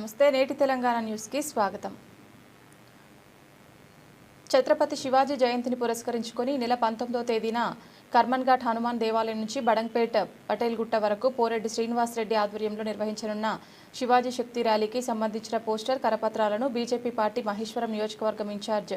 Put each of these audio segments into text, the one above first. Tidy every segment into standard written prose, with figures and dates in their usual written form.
నమస్తే నేటి తెలంగాణ న్యూస్ కి స్వాగతం। ఛత్రపతి శివాజీ జయంతిని పురస్కరించుకొని నెల 19వ తేదీన కర్మన్ఘాట్ హనుమాన్ దేవాలయం నుంచి బడంగ్పేట్ పటేల్ గుట్ట వరకు పోరెడ్డి శ్రీనివాస్ రెడ్డి ఆధ్వర్యంలో నిర్వహించనున్న శివాజీ శక్తి ర్యాలీకి సంబంధించిన పోస్టర్ కరపత్రాలను బీజేపీ పార్టీ మహేశ్వరం నియోజకవర్గం ఇన్ఛార్జ్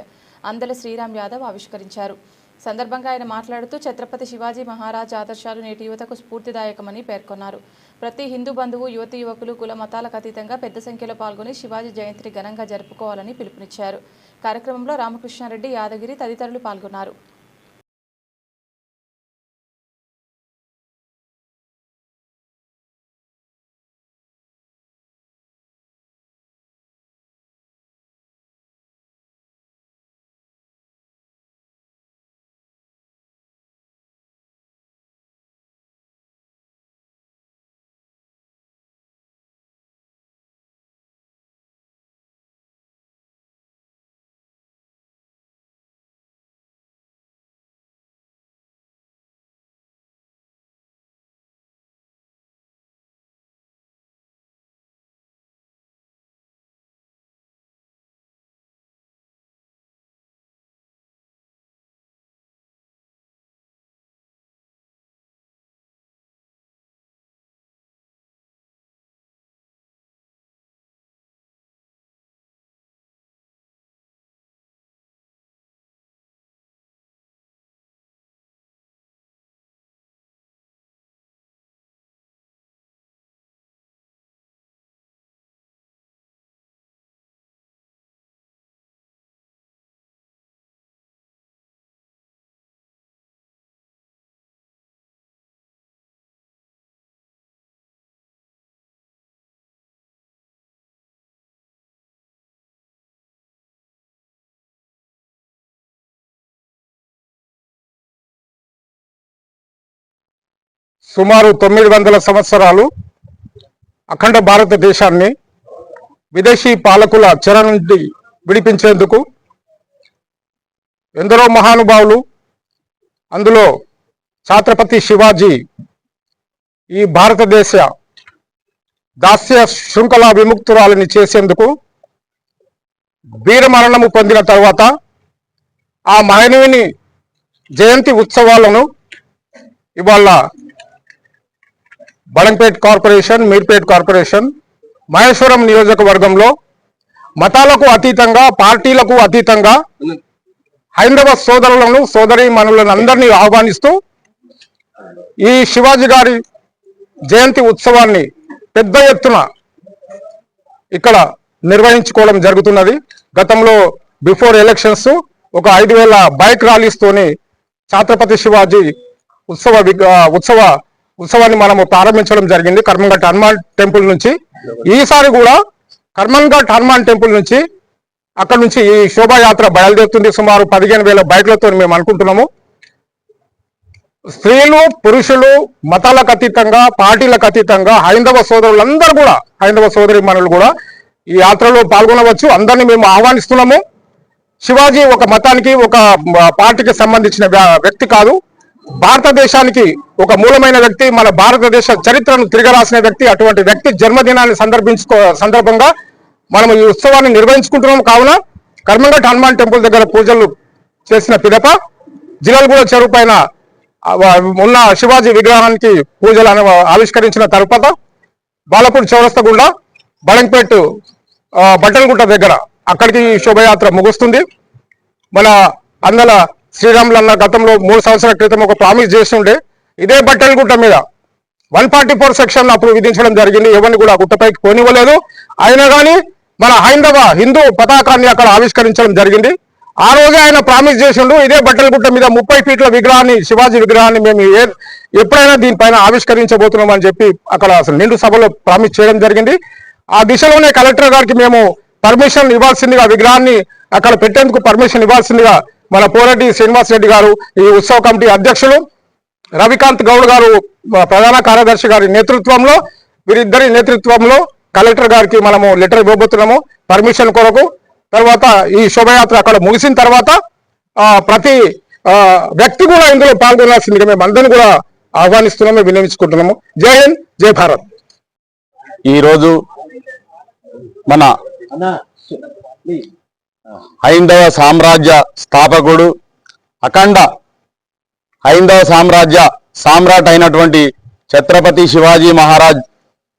అందల శ్రీరామ్ యాదవ్ ఆవిష్కరించారు। సందర్భంగా ఆయన మాట్లాడుతూ ఛత్రపతి శివాజీ మహారాజ్ ఆదర్శాలు నేటి యువతకు స్ఫూర్తిదాయకమని పేర్కొన్నారు। ప్రతి హిందూ బంధువు యువతీ యువకులు కుల మతాలకు అతీతంగా పెద్ద సంఖ్యలో పాల్గొని శివాజీ జయంతిని ఘనంగా జరుపుకోవాలని పిలుపునిచ్చారు। కార్యక్రమంలో రామకృష్ణారెడ్డి, యాదగిరి తదితరులు పాల్గొన్నారు। సుమారు 900 సంవత్సరాలు అఖండ భారతదేశాన్ని విదేశీ పాలకుల చెర నుండి విడిపించేందుకు ఎందరో మహానుభావులు, అందులో ఛత్రపతి శివాజీ ఈ భారతదేశ దాస్య శృంఖల విముక్తురాలని చేసేందుకు వీరమరణము పొందిన తర్వాత ఆ మహనీయుని జయంతి ఉత్సవాలను ఇవాళ బడంగ్పేట్ కార్పొరేషన్, మీర్పేట్ కార్పొరేషన్, మహేశ్వరం నియోజకవర్గంలో మతాలకు అతీతంగా, పార్టీలకు అతీతంగా హైందవ సోదరులను, సోదరీమణులను అందరినీ ఆహ్వానిస్తూ ఈ శివాజీ గారి జయంతి ఉత్సవాన్ని పెద్ద ఎత్తున ఇక్కడ నిర్వహించుకోవడం జరుగుతున్నది। గతంలో బిఫోర్ ఎలక్షన్స్ ఒక 5000 బైక్ ర్యాలీస్తోని ఛత్రపతి శివాజీ ఉత్సవాన్ని మనము ప్రారంభించడం జరిగింది కర్మన్ఘాట్ హనుమాన్ టెంపుల్ నుంచి। ఈసారి కూడా కర్మన్ఘాట్ హనుమాన్ టెంపుల్ నుంచి అక్కడ నుంచి ఈ శోభాయాత్ర బయలుదేరుతుంది। సుమారు 15,000 బైక్లతో మేము అనుకుంటున్నాము। స్త్రీలు, పురుషులు, మతాలకు అతీతంగా, పార్టీలకు అతీతంగా హైందవ సోదరులందరూ కూడా, హైందవ సోదరీమణులు కూడా ఈ యాత్రలో పాల్గొనవచ్చు। అందరినీ మేము ఆహ్వానిస్తున్నాము। శివాజీ ఒక మతానికి, ఒక పార్టీకి సంబంధించిన వ్యక్తి కాదు, భారతదేశానికి ఒక మూలమైన వ్యక్తి, మన భారతదేశ చరిత్రను తిరగరాసిన వ్యక్తి। అటువంటి వ్యక్తి జన్మదినాన్ని సందర్భంగా మనం ఈ ఉత్సవాన్ని నిర్వహించుకుంటున్నాం। కావున కర్మన్ఘాట్ హనుమాన్ టెంపుల్ దగ్గర పూజలు చేసిన పిదప జిల్లాలగూడ చెరువు పైన ఉన్న శివాజీ విగ్రహానికి పూజలు ఆవిష్కరించిన తర్వాత బాలపూర్ చౌరస్తా గుండా బడంగ్పేట్ బట్టలగుట్ట దగ్గర అక్కడికి శోభయాత్ర ముగుస్తుంది। మన అందల శ్రీరాములు అన్న గతంలో 3 సంవత్సరాల క్రితం ఒక ప్రామిస్ చేసి ఉండే ఇదే బట్టలగుట్ట మీద 144 సెక్షన్ అప్పుడు విధించడం జరిగింది। ఎవరిని కూడా గుట్టపైకి కొనివ్వలేదు। అయినా కానీ మన హిందూ పతాకాన్ని అక్కడ ఆవిష్కరించడం జరిగింది। ఆ రోజే ఆయన ప్రామిస్ చేసిండు, ఇదే బట్టలగుట్ట మీద 30 ఫీట్ల విగ్రహాన్ని, శివాజీ విగ్రహాన్ని మేము ఎప్పుడైనా దీనిపైన ఆవిష్కరించబోతున్నాం అని చెప్పి అక్కడ అసలు నిండు సభలో ప్రామిస్ చేయడం జరిగింది। ఆ దిశలోనే కలెక్టర్ గారికి మేము పర్మిషన్ ఇవ్వాల్సిందిగా, విగ్రహాన్ని అక్కడ పెట్టేందుకు పర్మిషన్ ఇవ్వాల్సిందిగా మన పోరెడ్డి శ్రీనివాస్ రెడ్డి గారు, ఈ ఉత్సవ కమిటీ అధ్యక్షులు రవికాంత్ గౌడ్ గారు, ప్రధాన కార్యదర్శి గారి నేతృత్వంలో, వీరిద్దరి నేతృత్వంలో కలెక్టర్ గారికి మనము లెటర్ ఇవ్వబోతున్నాము పర్మిషన్ కొరకు। తర్వాత ఈ శోభయాత్ర అక్కడ ముగిసిన తర్వాత ప్రతి వ్యక్తి కూడా ఇందులో పాల్గొనాల్సిందిగా మేము అందరినీ కూడా ఆహ్వానిస్తున్నాము, వినియోగించుకుంటున్నాము। జై హింద్, జై భారత్। ఈరోజు మన హైందవ సామ్రాజ్య స్థాపకుడు, అఖండ హైందవ సామ్రాజ్య సామ్రాట్ అయినటువంటి ఛత్రపతి శివాజీ మహారాజ్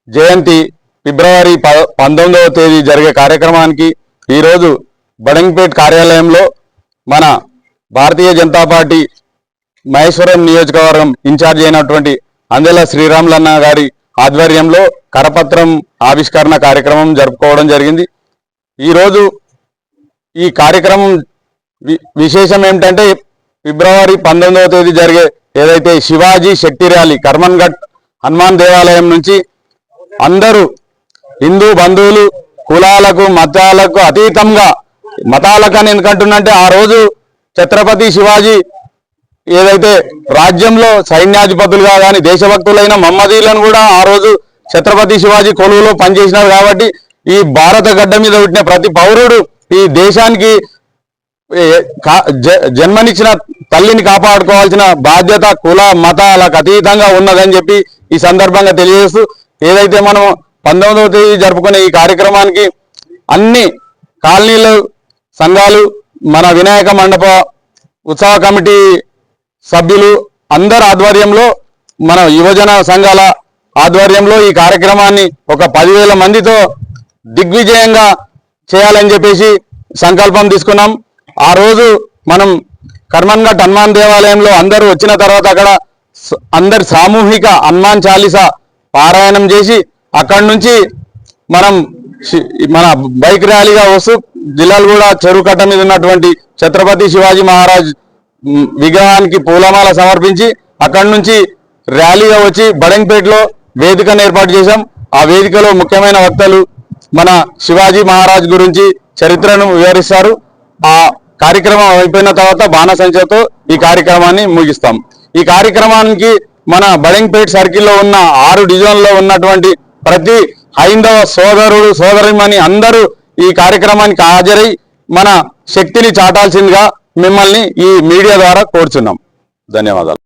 జయంతి ఫిబ్రవరి 19వ తేదీ జరిగే కార్యక్రమానికి ఈరోజు బడంగ్పేట్ కార్యాలయంలో మన భారతీయ జనతా పార్టీ మహేశ్వరం నియోజకవర్గం ఇన్ఛార్జ్ అయినటువంటి అందెల శ్రీరాములన్న గారి ఆధ్వర్యంలో కరపత్రం ఆవిష్కరణ కార్యక్రమం జరుపుకోవడం జరిగింది. ఈరోజు ఈ కార్యక్రమం విశేషం ఏమిటంటే ఫిబ్రవరి 19వ తేదీ జరిగే ఏదైతే శివాజీ శక్తి ర్యాలీ కర్మన్ఘట్ హనుమాన్ దేవాలయం నుంచి అందరూ హిందూ బంధువులు కులాలకు మతాలకు అతీతంగా, మతాలకని ఎందుకంటున్నంటే ఆ రోజు ఛత్రపతి శివాజీ ఏదైతే రాజ్యంలో సైన్యాధిపతులుగా కానీ దేశభక్తులైన మహమ్మదీలను కూడా ఆ రోజు ఛత్రపతి శివాజీ కొలువులో పనిచేసినారు. కాబట్టి ఈ భారత గడ్డ మీద పుట్టిన ప్రతి పౌరుడు ఈ దేశానికి జన్మనిచ్చిన తల్లిని కాపాడుకోవాల్సిన బాధ్యత కుల మతాలకు అతీతంగా ఉన్నదని చెప్పి ఈ సందర్భంగా తెలియజేస్తూ, ఏదైతే మనం 19వ తేదీ జరుపుకునే ఈ కార్యక్రమానికి అన్ని కాలనీలు సంఘాలు, మన వినాయక మండప ఉత్సవ కమిటీ సభ్యులు అందరి ఆధ్వర్యంలో, మన యువజన సంఘాల ఆధ్వర్యంలో ఈ కార్యక్రమాన్ని ఒక 10,000 మందితో దిగ్విజయంగా చేయాలని చెప్పేసి సంకల్పం తీసుకున్నాం. ఆ రోజు మనం కర్మన్ఘట్ హనుమాన్ దేవాలయంలో అందరూ వచ్చిన తర్వాత అక్కడ అందరి సామూహిక హనుమాన్ చాలీసా పారాయణం చేసి అక్కడి నుంచి మనం మన బైక్ ర్యాలీగా వస్తూ జిల్లాలగూడ చెరువు కట్ట మీద ఉన్నటువంటి ఛత్రపతి శివాజీ మహారాజ్ విగ్రహానికి పూలమాల సమర్పించి అక్కడి నుంచి ర్యాలీగా వచ్చి బడంగ్పేటలో వేదికను ఏర్పాటు చేశాం. ఆ వేదికలో ముఖ్యమైన వక్తలు మన శివాజీ మహారాజ్ గురించి చరిత్రను వివరిస్తారు. ఆ కార్యక్రమం అయిపోయిన తర్వాత బాణసంచతో ఈ కార్యక్రమాన్ని ముగిస్తాం. ఈ కార్యక్రమానికి మన బడంగ్పేట్ సర్కిల్లో ఉన్న 6 డివిజన్లో ఉన్నటువంటి ప్రతి హైందవ సోదరుడు సోదరిమణి అందరూ ఈ కార్యక్రమానికి హాజరై మన శక్తిని చాటాల్సిందిగా మిమ్మల్ని ఈ మీడియా ద్వారా కోరుచున్నాం. ధన్యవాదాలు.